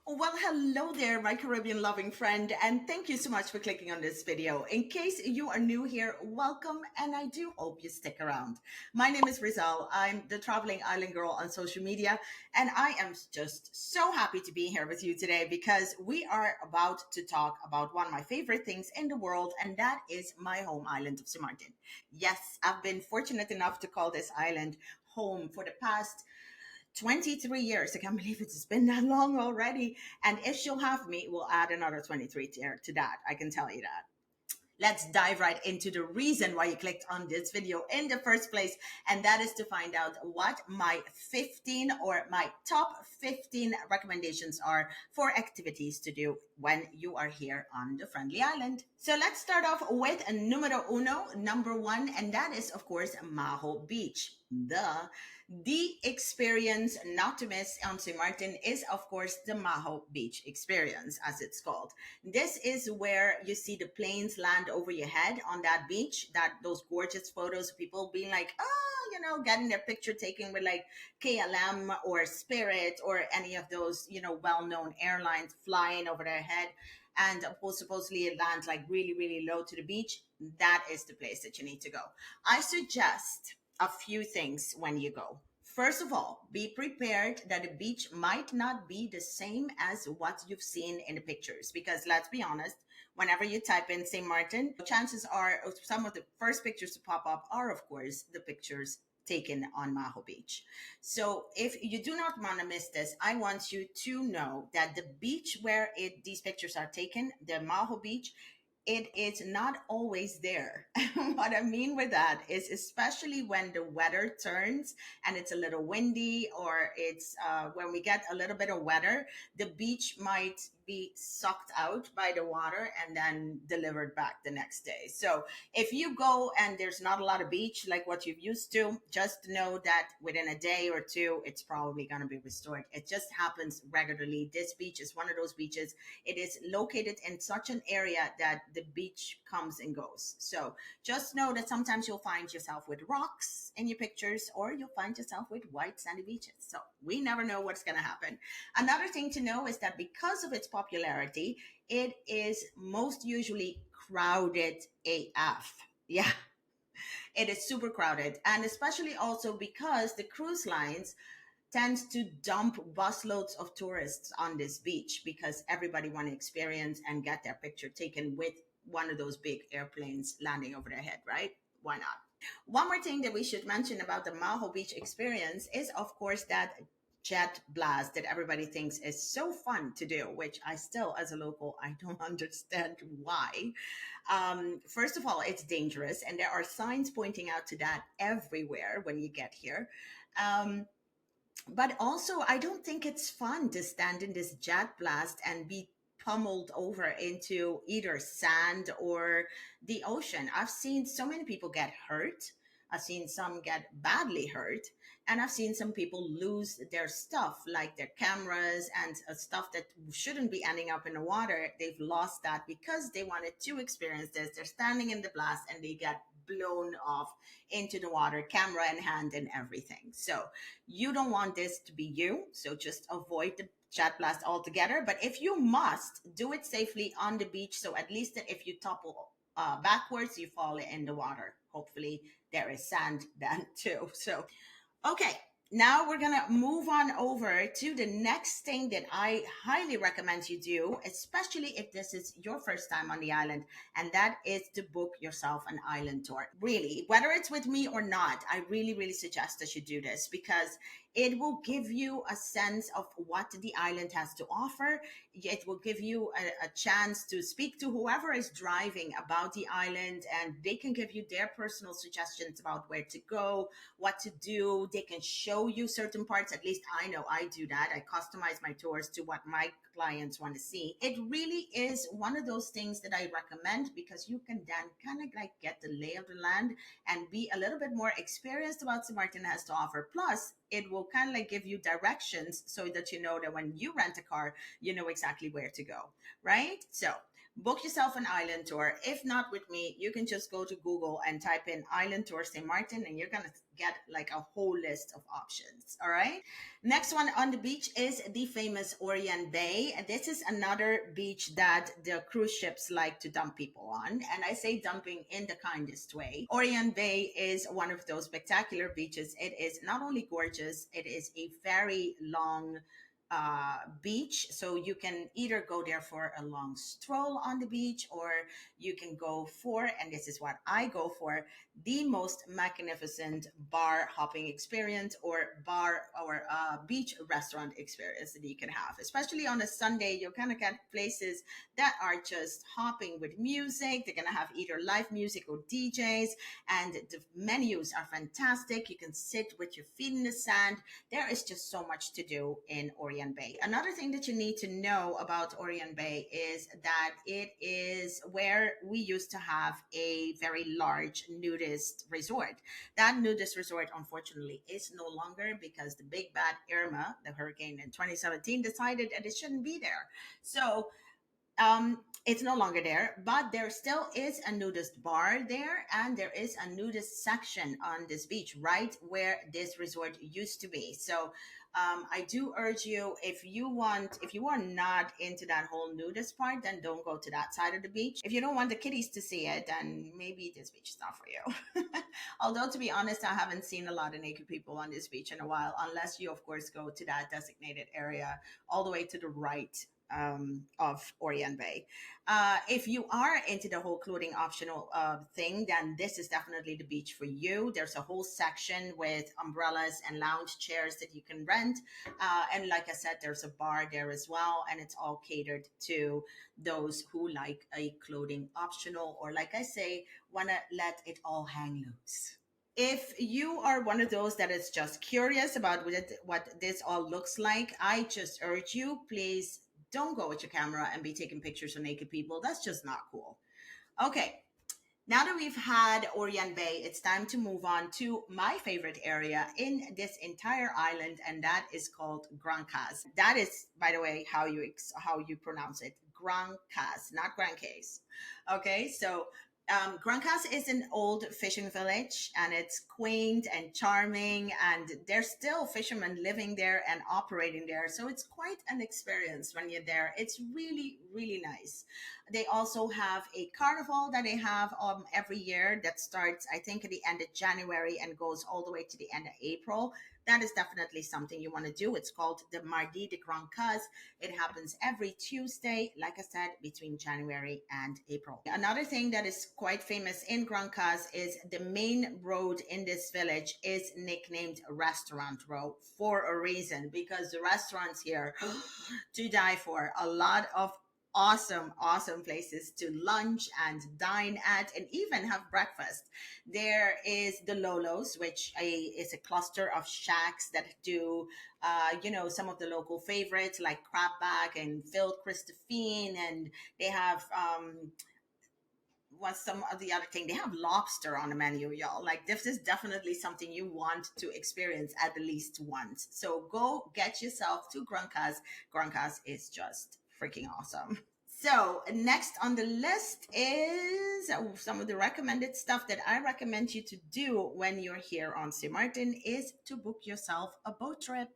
Well, hello there, my Caribbean loving friend, and thank you so much for clicking on this video. In case you are new here, welcome, and I do hope you stick around. My name is Riselle. I'm the traveling island girl on social media, and I am just so happy to be here with you today because we are about to talk about one of my favorite things in the world, and that is my home island of St. Maarten. Yes, I've been fortunate enough to call this island home for the past 23 years. I can't believe it's been that long already. And if she'll have me, we'll add another 23 to that. I can tell you that. Let's dive right into the reason why you clicked on this video in the first place. And that is to find out what my 15 or my top 15 recommendations are for activities to do when you are here on the Friendly Island. So let's start off with numero uno, number one, and that is, of course, Maho Beach. The experience not to miss on St. Maarten is, of course, the Maho Beach experience, as it's called. This is where you see the planes land over your head on that beach, that those gorgeous photos of people being like, oh, getting their picture taken with like KLM or Spirit or any of those, well-known airlines flying over their head. And supposedly it lands like really, really low to the beach. That is the place that you need to go. I suggest a few things when you go. First of all, be prepared that the beach might not be the same as what you've seen in the pictures. Because let's be honest, whenever you type in St. Maarten, chances are some of the first pictures to pop up are, of course, the pictures taken on Maho Beach. So if you do not want to miss this, I want you to know that the beach where these pictures are taken, the Maho Beach, it is not always there. What I mean with that is, especially when the weather turns and it's a little windy, or it's when we get a little bit of weather, the beach might be sucked out by the water and then delivered back the next day. So if you go and there's not a lot of beach like what you've used to, just know that within a day or two, it's probably going to be restored. It just happens regularly. This beach is one of those beaches. It is located in such an area that the beach comes and goes. So just know that sometimes you'll find yourself with rocks in your pictures, or you'll find yourself with white sandy beaches. So we never know what's going to happen. Another thing to know is that because of its popularity, it is most usually crowded AF. Yeah, it is super crowded. And especially also because the cruise lines tends to dump busloads of tourists on this beach because everybody want to experience and get their picture taken with one of those big airplanes landing over their head, right? Why not? One more thing that we should mention about the Maho Beach experience is, of course, that jet blast that everybody thinks is so fun to do, which I still, as a local, I don't understand why. First of all, it's dangerous, and there are signs pointing out to that everywhere when you get here. But also, I don't think it's fun to stand in this jet blast and be pummeled over into either sand or the ocean. I've seen so many people get hurt. I've seen some get badly hurt. And I've seen some people lose their stuff, like their cameras and stuff that shouldn't be ending up in the water. They've lost that because they wanted to experience this. They're standing in the blast and they get blown off into the water, camera in hand and everything. So you don't want this to be you. So just avoid the jet blast altogether. But if you must, do it safely on the beach. So at least that if you topple backwards, you fall in the water. Hopefully there is sand then too. So, okay. Now we're going to move on over to the next thing that I highly recommend you do, especially if this is your first time on the island, and that is to book yourself an island tour. Really, whether it's with me or not, I really, really suggest that you do this because it will give you a sense of what the island has to offer. It will give you a chance to speak to whoever is driving about the island, and they can give you their personal suggestions about where to go, what to do. They can show you certain parts. At least I know I do that. I customize my tours to what my clients want to see. It really is one of those things that I recommend because you can then kind of like get the lay of the land and be a little bit more experienced about what Maarten has to offer. Plus, it will kind of like give you directions so that you know that when you rent a car, you know exactly where to go, right? So Book yourself an island tour. If not with me, you can just go to Google and type in island tour St. Martin, and you're gonna get like a whole list of options. All right. Next one on the beach is the famous Oran Bay. This is another beach that the cruise ships like to dump people on. And I say dumping in the kindest way. Oran Bay is one of those spectacular beaches. It is not only gorgeous, it is a very long beach. So you can either go there for a long stroll on the beach, or you can go for, and this is what I go for, the most magnificent bar hopping experience or bar or beach restaurant experience that you can have. Especially on a Sunday, you're gonna get places that are just hopping with music. They're gonna have either live music or DJs, and the menus are fantastic. You can sit with your feet in the sand. There is just so much to do in Oran Bay. Another thing that you need to know about Oran Bay is that it is where we used to have a very large nudist resort. That nudist resort, unfortunately, is no longer because the big bad Irma, the hurricane in 2017, decided that it shouldn't be there. So it's no longer there, but there still is a nudist bar there, and there is a nudist section on this beach right where this resort used to be. So I do urge you, if you are not into that whole nudist part, then don't go to that side of the beach. If you don't want the kiddies to see it, then maybe this beach is not for you. Although, to be honest, I haven't seen a lot of naked people on this beach in a while, unless you, of course, go to that designated area all the way to the right of Oran Bay. If you are into the whole clothing optional thing, then this is definitely the beach for you. There's a whole section with umbrellas and lounge chairs that you can rent. And like I said, there's a bar there as well. And it's all catered to those who like a clothing optional, or like I say, want to let it all hang loose. If you are one of those that is just curious about what this all looks like, I just urge you, please don't go with your camera and be taking pictures of naked people. That's just not cool. Okay, now that we've had Oran Bay, it's time to move on to my favorite area in this entire island, and that is called Granas. That is, by the way, how you pronounce it, Granas, not Grand Case. Okay, so Grancas is an old fishing village, and it's quaint and charming, and there's still fishermen living there and operating there. So it's quite an experience when you're there. It's really, really nice. They also have a carnival that they have every year that starts, I think, at the end of January and goes all the way to the end of April. That is definitely something you want to do. It's called the Mardi de Grancas. It happens every Tuesday, like I said, between January and April. Another thing that is quite famous in Grancas is the main road in this village is nicknamed Restaurant Road for a reason, because the restaurants here to die for. A lot of awesome places to lunch and dine at, and even have breakfast. There is the Lolos, which is a cluster of shacks that do some of the local favorites like crabback and filled Christophine, and they have what's some of the other thing, they have lobster on the menu, y'all. Like, this is definitely something you want to experience at least once. So go get yourself to Grancas. Grancas is just freaking awesome. So next on the list is some of the recommended stuff that I recommend you to do when you're here on St. Martin is to book yourself a boat trip.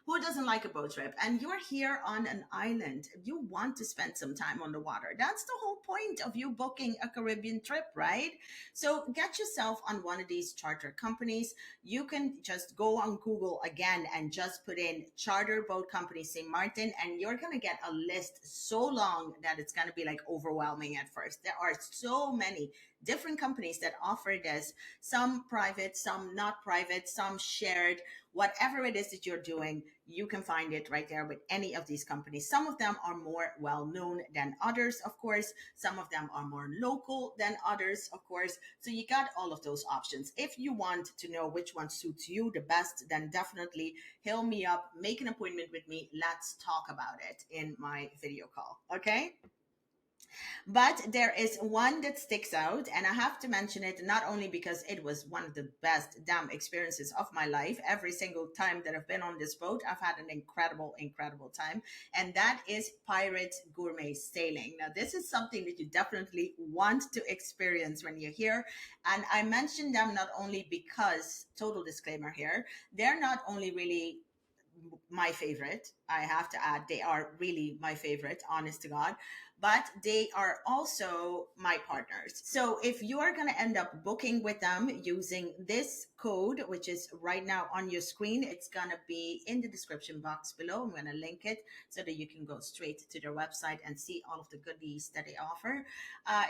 Who doesn't like a boat trip? And you're here on an island. You want to spend some time on the water. That's the whole point of you booking a Caribbean trip, right? So get yourself on one of these charter companies. You can just go on Google again and just put in charter boat company St. Martin, and you're going to get a list so long that it's going to be like overwhelming at first. There are so many different companies that offer this, some private, some not private, some shared. Whatever it is that you're doing, you can find it right there with any of these companies. Some of them are more well known than others, of course. Some of them are more local than others, of course. So you got all of those options. If you want to know which one suits you the best, then definitely hail me up, make an appointment with me. Let's talk about it in my video call. Okay? But there is one that sticks out, and I have to mention it not only because it was one of the best damn experiences of my life. Every single time that I've been on this boat, I've had an incredible, incredible time, and that is Pirate Gourmet Sailing. Now, this is something that you definitely want to experience when you're here. And I mention them not only because, total disclaimer here, they're not only really my favorite. I have to add, they are really my favorite, honest to God, but they are also my partners. So if you are going to end up booking with them using this code, which is right now on your screen, it's going to be in the description box below. I'm going to link it so that you can go straight to their website and see all of the goodies that they offer.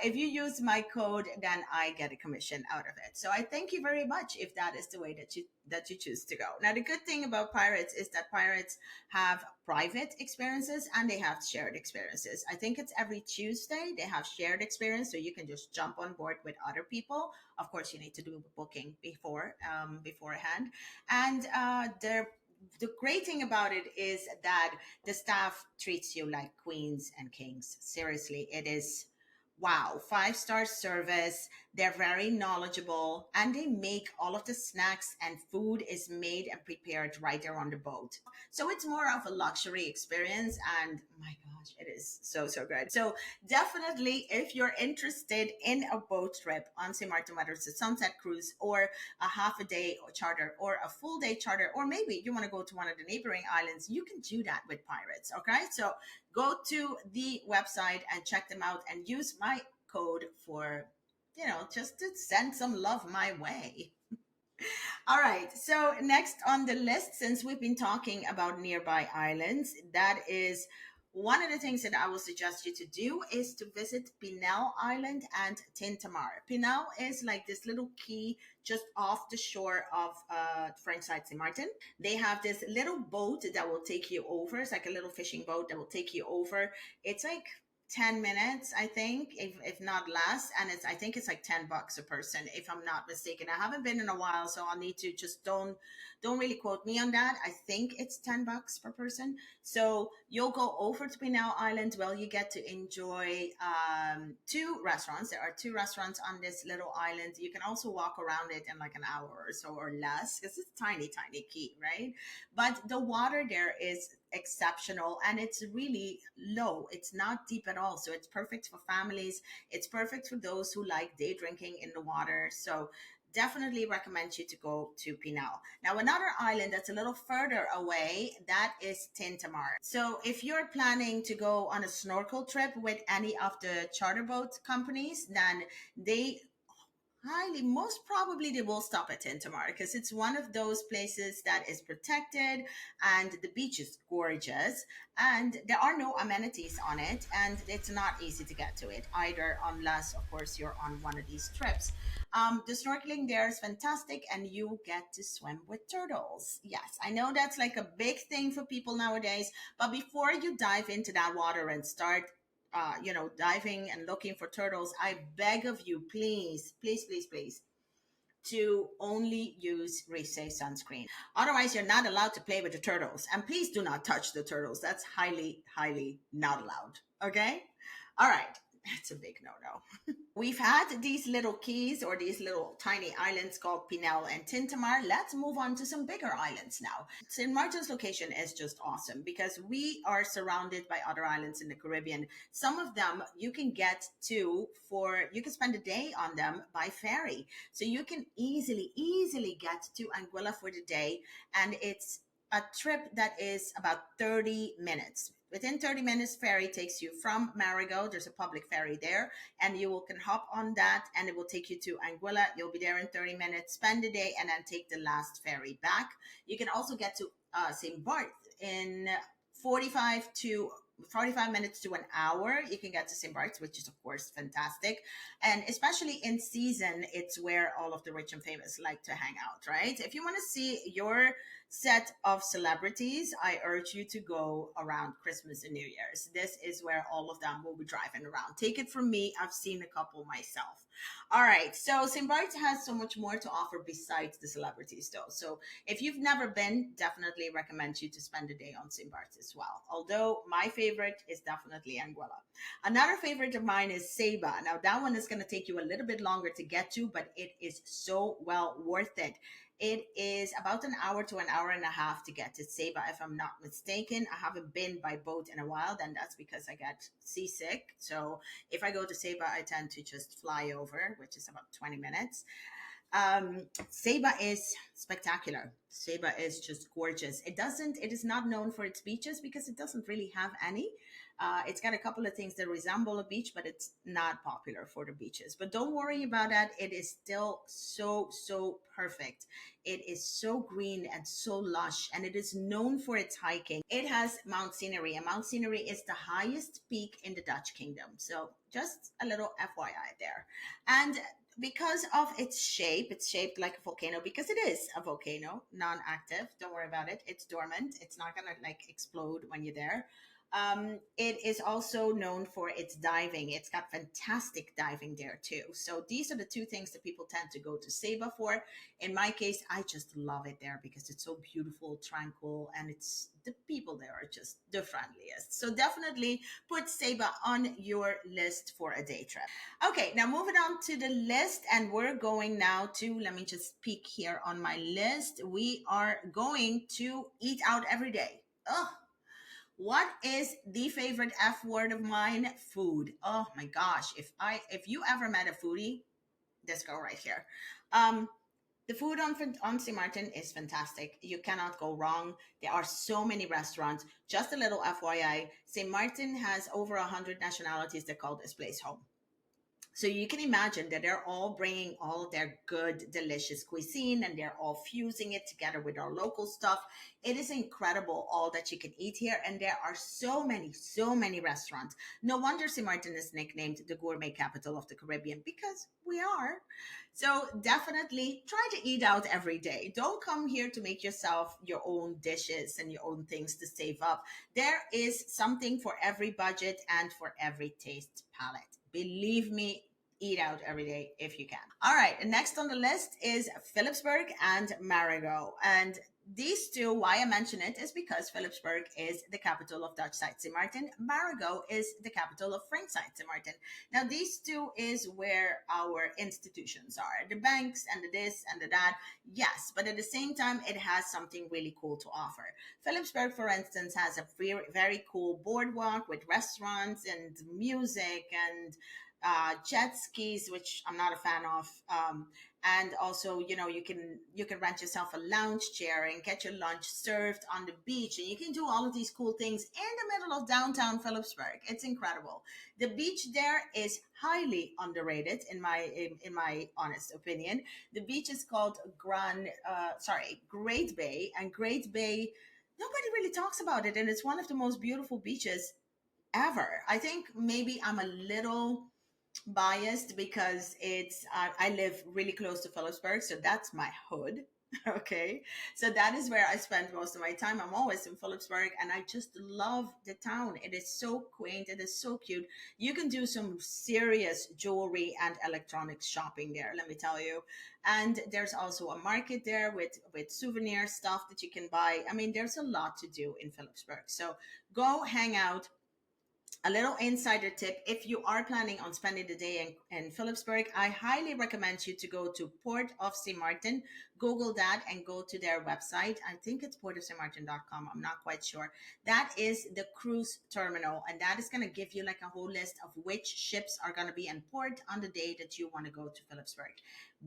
If you use my code, then I get a commission out of it. So I thank you very much if that is the way that you choose to go. Now, the good thing about Pirates is that Pirates have private experiences and they have shared experiences. I think it's every Tuesday they have shared experience, so you can just jump on board with other people. Of course, you need to do the booking beforehand, and the great thing about it is that the staff treats you like queens and kings. Seriously, it is wow, five-star service. They're very knowledgeable and they make all of the snacks and food is made and prepared right there on the boat. So it's more of a luxury experience. And my gosh, it is so, so good. So definitely, if you're interested in a boat trip on St. Martin, whether it's a sunset cruise or a half a day charter or a full day charter, or maybe you want to go to one of the neighboring islands, you can do that with Pirates. Okay. So go to the website and check them out and use my code for, just to send some love my way. All right. So next on the list, since we've been talking about nearby islands, that is one of the things that I will suggest you to do is to visit Pinel Island and Tintamar. Pinel is like this little key just off the shore of French side St. Martin. They have this little boat that will take you over. It's like a little fishing boat that will take you over. It's like 10 minutes, I think, if not less. And I think it's like $10 a person, if I'm not mistaken. I haven't been in a while, so I'll need to just don't really quote me on that. I think it's $10 per person. So you'll go over to Pinal Island. Well, you get to enjoy two restaurants. There are two restaurants on this little island. You can also walk around it in like an hour or so or less because it's tiny, tiny key, right? But the water there is exceptional and it's really low. It's not deep at all. So it's perfect for families. It's perfect for those who like day drinking in the water. So definitely recommend you to go to Pinal. Now, another island that's a little further away, that is Tintamar. So if you're planning to go on a snorkel trip with any of the charter boat companies, then they most probably they will stop at Tintamar because it's one of those places that is protected and the beach is gorgeous and there are no amenities on it and it's not easy to get to it either unless of course you're on one of these trips. The snorkeling there is fantastic and you get to swim with turtles. Yes, I know that's like a big thing for people nowadays, but before you dive into that water and start diving and looking for turtles, I beg of you, please, please, please, please, to only use Riselle sunscreen. Otherwise, you're not allowed to play with the turtles. And please do not touch the turtles. That's highly, highly not allowed. Okay? All right. It's a big no-no. We've had these little keys or these little tiny islands called Pinel and Tintamar. Let's move on to some bigger islands now. St. Martin's location is just awesome because we are surrounded by other islands in the Caribbean. Some of them you can get to you can spend a day on them by ferry. So you can easily get to Anguilla for the day. And it's a trip that is about 30 minutes. Within 30 minutes, ferry takes you from Marigot. There's a public ferry there, and can hop on that, and it will take you to Anguilla. You'll be there in 30 minutes, spend the day, and then take the last ferry back. You can also get to St. Barth in 45 minutes to an hour. You can get to St. Bart's, which is of course fantastic. And especially in season, it's where all of the rich and famous like to hang out, right? If you want to see your set of celebrities, I urge you to go around Christmas and New Year's. This is where all of them will be driving around. Take it from me, I've seen a couple myself. All right, so St. Bart's has so much more to offer besides the celebrities, though. So if you've never been, definitely recommend you to spend a day on St. Bart's as well. Although my favorite is definitely Anguilla. Another favorite of mine is Seba. Now that one is going to take you a little bit longer to get to, but it is so well worth it. It is about an hour to an hour and a half to get to Seba, if I'm not mistaken. I haven't been by boat in a while, then that's because I get seasick. So if I go to Seba, I tend to just fly over, which is about 20 minutes. Seba is spectacular. Seba is just gorgeous. It is not known for its beaches because it doesn't really have any. It's got a couple of things that resemble a beach, but it's not popular for the beaches. But don't worry about that. It is still so perfect. It is so green and so lush, and it is known for its hiking. It has Mount Scenery, and Mount Scenery is the highest peak in the Dutch kingdom. So just a little FYI there. And because of its shape, it's shaped like a volcano because it is a volcano, non-active. Don't worry about it. It's dormant. It's not gonna like explode when you're there. It is also known for its diving. It's got fantastic diving there too. So these are the two things that people tend to go to Seba for. In my case, I just love it there because it's so beautiful, tranquil, and it's the people there are just the friendliest. So definitely put Seba on your list for a day trip. Okay, now moving on to the list, and we're going now to, let me just peek here on my list. We are going to eat out every day. Oh, what is the favorite F word of mine? Food. Oh my gosh. If you ever met a foodie, this girl right here. Um, the food on St. Maarten is fantastic. You cannot go wrong. There are so many restaurants. Just a little FYI, St. Maarten has over 100 nationalities that call this place home. So you can imagine that they're all bringing all of their good, delicious cuisine and they're all fusing it together with our local stuff. It is incredible all that you can eat here. And there are so many restaurants. No wonder St. Martin is nicknamed the gourmet capital of the Caribbean because we are. So definitely try to eat out every day. Don't come here to make yourself your own dishes and your own things to save up. There is something for every budget and for every taste palette. Believe me, eat out every day if you can. All right, and next on the list is Philipsburg and Marigot. And these two, why I mention it is because Philipsburg is the capital of Dutch Site St. Maarten. Marigot is the capital of French Site St. Maarten. Now, these two is where our institutions are, the banks and the this and the that. Yes, but at the same time, it has something really cool to offer. Philipsburg, for instance, has a very cool boardwalk with restaurants and music and jet skis, which I'm not a fan of. And also, you can rent yourself a lounge chair and get your lunch served on the beach, and you can do all of these cool things in the middle of downtown Philipsburg. It's incredible. The beach there is highly underrated, in my honest opinion. The beach is called Great Bay, and Great Bay. Nobody really talks about it, and it's one of the most beautiful beaches ever. I think maybe I'm a little biased because I live really close to Philipsburg, so that's my hood. Okay, so that is where I spend most of my time. I'm always in Philipsburg, and I just love the town. It is so quaint. It is so cute. You can do some serious jewelry and electronics shopping there. Let me tell you. And there's also a market there with souvenir stuff that you can buy. I mean, there's a lot to do in Philipsburg. So go hang out. A little insider tip: if you are planning on spending the day in Philipsburg, I highly recommend you to go to Port of St. Martin. Google that and go to their website. I think it's portofstmartin.com. I'm not quite sure. That is the cruise terminal, and that is going to give you like a whole list of which ships are going to be in port on the day that you want to go to Philipsburg.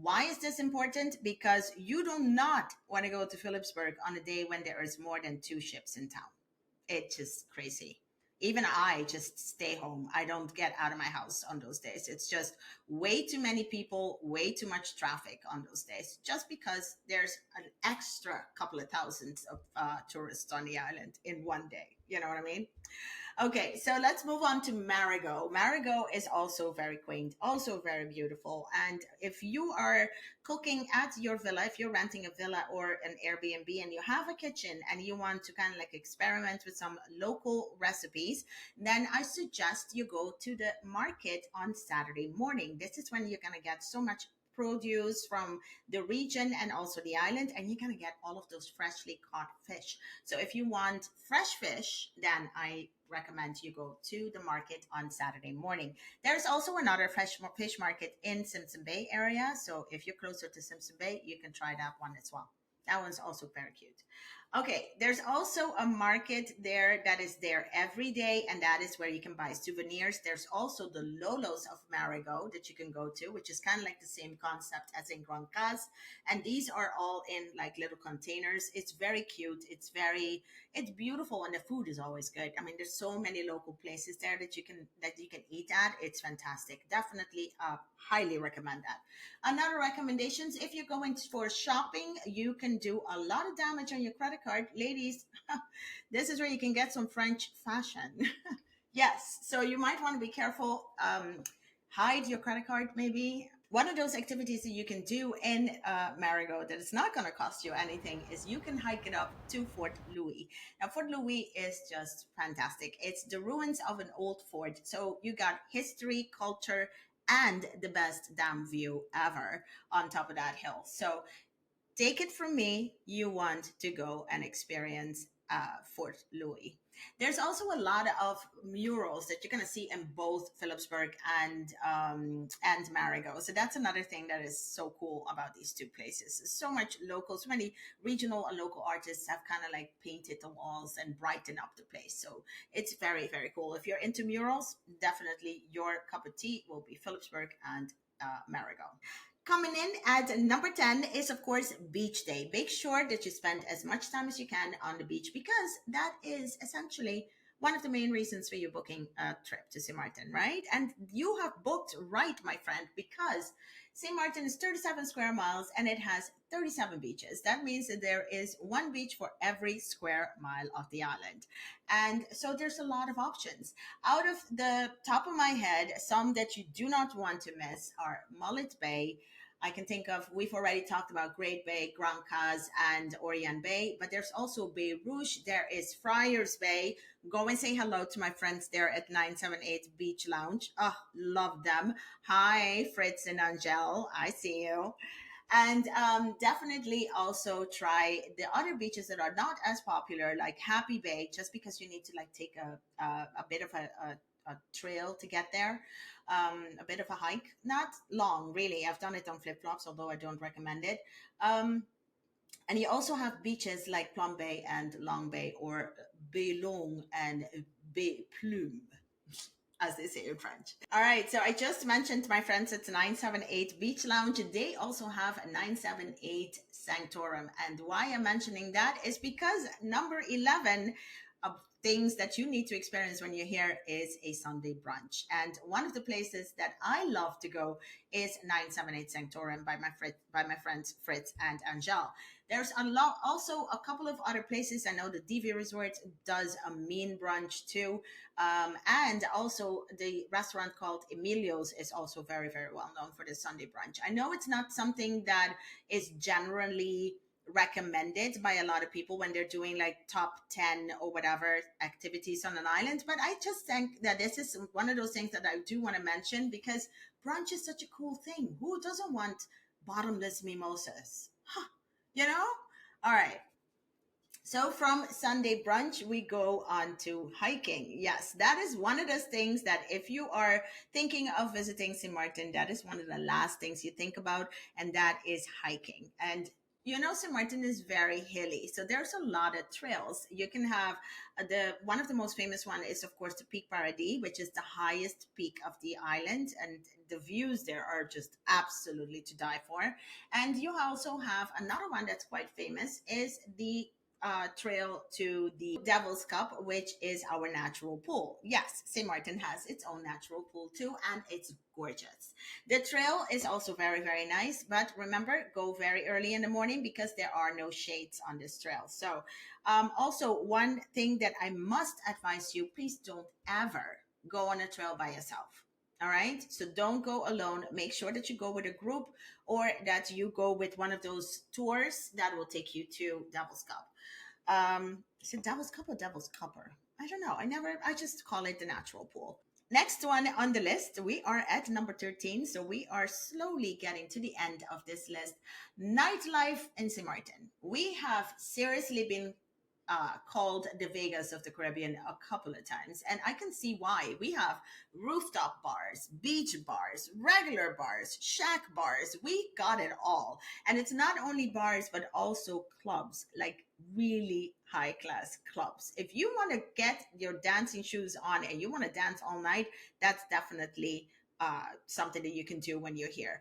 Why is this important? Because you do not want to go to Philipsburg on a day when there is more than two ships in town. It's just crazy. Even I just stay home. I don't get out of my house on those days. It's just way too many people, way too much traffic on those days, just because there's an extra couple of thousands of tourists on the island in one day. You know what I mean? Okay, so let's move on to Marigot. Marigot is also very quaint, also very beautiful. And if you are cooking at your villa, if you're renting a villa or an Airbnb and you have a kitchen and you want to kind of like experiment with some local recipes, then I suggest you go to the market on Saturday morning. This is when you're going to get so much produce from the region and also the island, and you're going to get all of those freshly caught fish. So if you want fresh fish, then I recommend you go to the market on Saturday morning. There's also another fresh fish market in Simpson Bay area. So if you're closer to Simpson Bay, you can try that one as well. That one's also very cute. Okay, there's also a market there that is there every day, and that is where you can buy souvenirs. There's also the Lolos of Marigot that you can go to, which is kind of like the same concept as in Granas. And these are all in like little containers. It's very cute. It's beautiful, and the food is always good. I mean, there's so many local places there that you can eat at. It's fantastic. Definitely, highly recommend that. Another recommendations, if you're going for shopping, you can do a lot of damage on your credit card. Ladies, this is where you can get some French fashion. Yes, so you might want to be careful. Hide your credit card, maybe. One of those activities that you can do in Marigot that is not going to cost you anything is you can hike it up to Fort Louis. Now, Fort Louis is just fantastic. It's the ruins of an old fort. So you got history, culture, and the best damn view ever on top of that hill. So take it from me, you want to go and experience Fort Louis. There's also a lot of murals that you're going to see in both Philipsburg and Marigot. So that's another thing that is so cool about these two places. So much local, so many regional and local artists have kind of like painted the walls and brightened up the place. So it's very, very cool. If you're into murals, definitely your cup of tea will be Philipsburg and Marigot. Coming in at number 10 is, of course, beach day. Make sure that you spend as much time as you can on the beach because that is essentially one of the main reasons for you booking a trip to St. Maarten, right? And you have booked right, my friend, because St. Maarten is 37 square miles and it has 37 beaches. That means that there is one beach for every square mile of the island. And so there's a lot of options. Out of the top of my head, some that you do not want to miss are Mullet Bay. I can think of, we've already talked about Great Bay, Granas, and Oran Bay, but there's also Bay Rouge. There is Friars Bay. Go and say hello to my friends there at 978 Beach Lounge. Oh, love them. Hi, Fritz and Angel. I see you. And definitely also try the other beaches that are not as popular, like Happy Bay, just because you need to like take a bit of a trail to get there, a bit of a hike. Not long, really. I've done it on flip flops, although I don't recommend it. Um, and you also have beaches like Plum Bay and Long Bay, or Bay Long and Bay Plume, as they say in French. All right, so I just mentioned my friends at 978 Beach Lounge. They also have a 978 Sanctorum. And why I'm mentioning that is because number 11 of things that you need to experience when you're here is a Sunday brunch. And one of the places that I love to go is 978 Sanctorum by my friends Fritz and Angel. There's a lot, also a couple of other places. I know the DV Resort does a mean brunch too. And also the restaurant called Emilio's is also very, very well known for the Sunday brunch. I know it's not something that is generally recommended by a lot of people when they're doing like top 10 or whatever activities on an island, but I just think that this is one of those things that I do want to mention because brunch is such a cool thing. Who doesn't want bottomless mimosas? Huh, you know? All right. So from Sunday brunch, we go on to hiking. Yes, that is one of those things that if you are thinking of visiting St. Maarten, that is one of the last things you think about, and that is hiking. And you know, St. Maarten is very hilly, so there's a lot of trails. You can have the one of the most famous one is of course the Peak Paradis, which is the highest peak of the island, and the views there are just absolutely to die for. And you also have another one that's quite famous is the trail to the Devil's Cup, which is our natural pool. Yes, St. Maarten has its own natural pool too, and it's gorgeous. The trail is also very, very nice, but remember, go very early in the morning because there are no shades on this trail. So Also, one thing that I must advise you, please don't ever go on a trail by yourself. All right. So don't go alone. Make sure that you go with a group or that you go with one of those tours that will take you to Devil's Cup. Is it Devil's Cup or Devil's Cupper? I don't know. I just call it the natural pool. Next one on the list, we are at number 13. So we are slowly getting to the end of this list. Nightlife in St. Martin. We have seriously been called the Vegas of the Caribbean a couple of times. And I can see why. We have rooftop bars, beach bars, regular bars, shack bars. We got it all. And it's not only bars, but also clubs, like really high class clubs. If you want to get your dancing shoes on and you want to dance all night, that's definitely something that you can do when you're here.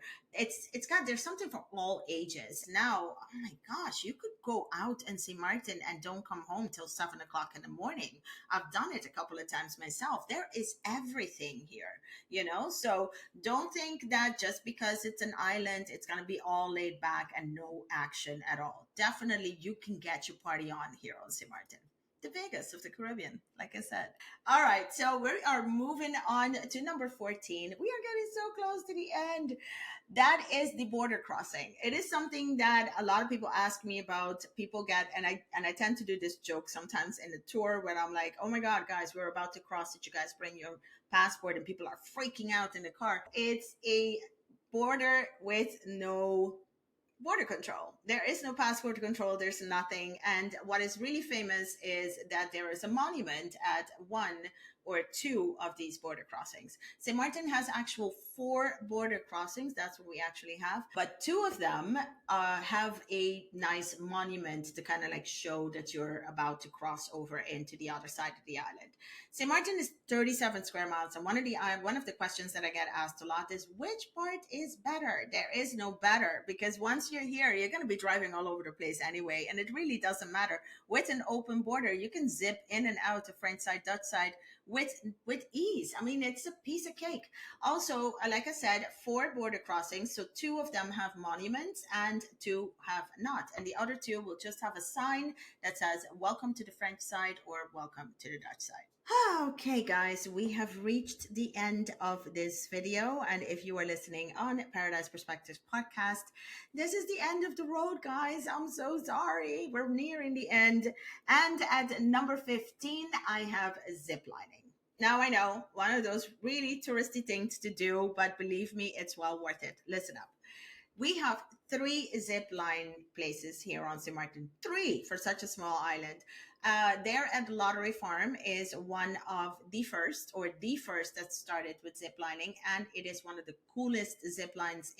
There's something for all ages. Now, oh my gosh, you could go out and see Martin and don't come home till 7 o'clock in the morning. I've done it a couple of times myself. There is everything here, so don't think that just because it's an island, it's going to be all laid back and no action at all. Definitely, you can get your party on here on St. Martin. The Vegas of the Caribbean, like I said. All right, so we are moving on to number 14. We are getting so close to the end. That is the border crossing. It is something that a lot of people ask me about. People get, and I tend to do this joke sometimes in the tour when I'm like, oh my God, guys, we're about to cross. Did you guys bring your passport? And people are freaking out in the car. It's a border with no border control. There is no passport control. There's nothing. And what is really famous is that there is a monument at one or two of these border crossings. St. Martin has actual 4 border crossings. That's what we actually have. But 2 of them have a nice monument to kind of like show that you're about to cross over into the other side of the island. St. Martin is 37 square miles. And one of the questions that I get asked a lot is, which part is better? There is no better, because once you're here, you're going to be driving all over the place anyway. And it really doesn't matter. With an open border, you can zip in and out of French side, Dutch side with ease. I mean, it's a piece of cake. Also, like I said, 4 border crossings. So 2 of them have monuments and 2 have not. And the other 2 will just have a sign that says, welcome to the French side or welcome to the Dutch side. Okay, guys, we have reached the end of this video. And if you are listening on Paradise Perspectives podcast, this is the end of the road, guys. I'm so sorry. We're nearing the end. And at number 15, I have ziplining. Now, I know one of those really touristy things to do, but believe me, it's well worth it. Listen up. We have 3 zip line places here on St. Martin. 3 for such a small island. There at the Lottery Farm is one of the first that started with zip lining, and it is one of the coolest zip lines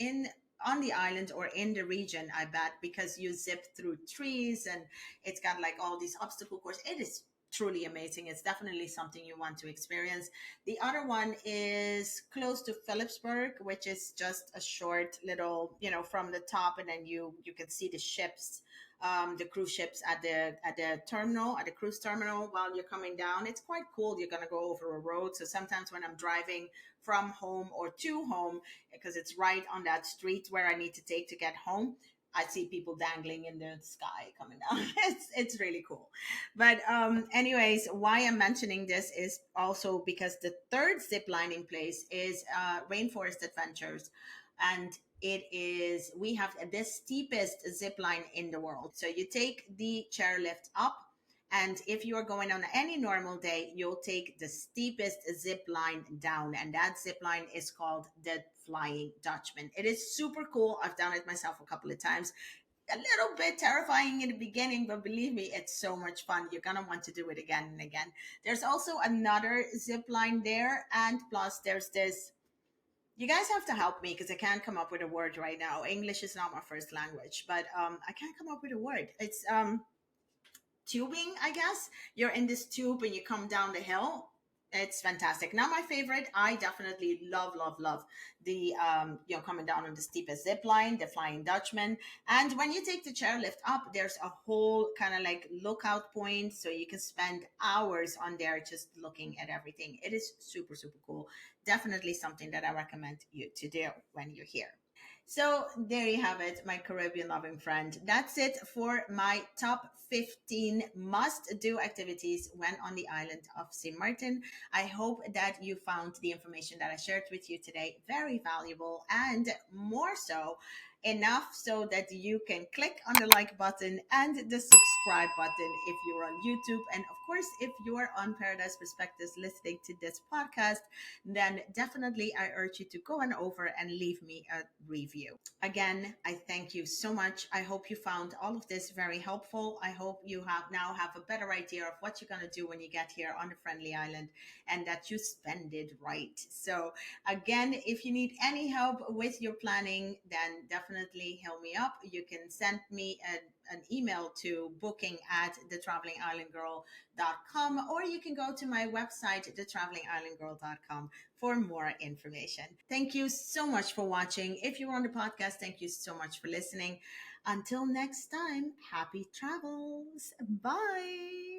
on the island or in the region, I bet, because you zip through trees and it's got like all these obstacle courses. It is truly amazing. It's definitely something you want to experience. The other one is close to Philipsburg, which is just a short little, from the top, and then you can see the ships, the cruise ships at the terminal, at the cruise terminal while you're coming down. It's quite cool. You're gonna go over a road. So sometimes when I'm driving from home or to home, because it's right on that street where I need to take to get home, I see people dangling in the sky coming down. It's really cool. But anyways, why I'm mentioning this is also because the 3rd zip lining place is Rainforest Adventures. And we have the steepest zip line in the world. So you take the chairlift up, and if you are going on any normal day, you'll take the steepest zip line down. And that zip line is called the Flying Dutchman. It is super cool. I've done it myself a couple of times. A little bit terrifying in the beginning, but believe me, it's so much fun. You're going to want to do it again and again. There's also another zip line there. And plus there's this, you guys have to help me because I can't come up with a word right now. English is not my first language, but I can't come up with a word. It's tubing, I guess. You're in this tube and you come down the hill. It's fantastic. Not my favorite. I definitely love the coming down on the steepest zip line, the Flying Dutchman. And when you take the chairlift up, there's a whole kind of like lookout point, so you can spend hours on there just looking at everything. It is super, super cool. Definitely something that I recommend you to do when you're here. So there you have it, my Caribbean loving friend. That's it for my top 15 must do activities when on the island of St. Martin. I hope that you found the information that I shared with you today very valuable, and more so, enough so that you can click on the like button and the subscribe button if you're on YouTube. And of course, if you're on Paradise Perspectives listening to this podcast, then definitely I urge you to go on over and leave me a review. Again, I thank you so much. I hope you found all of this very helpful. I hope you have a better idea of what you're going to do when you get here on the friendly island, and that you spend it right. So again, if you need any help with your planning, then definitely hit me up. You can send me an email to booking@thetravelingislandgirl.com, or you can go to my website, thetravelingislandgirl.com, for more information. Thank you so much for watching. If you're on the podcast, thank you so much for listening. Until next time, happy travels. Bye.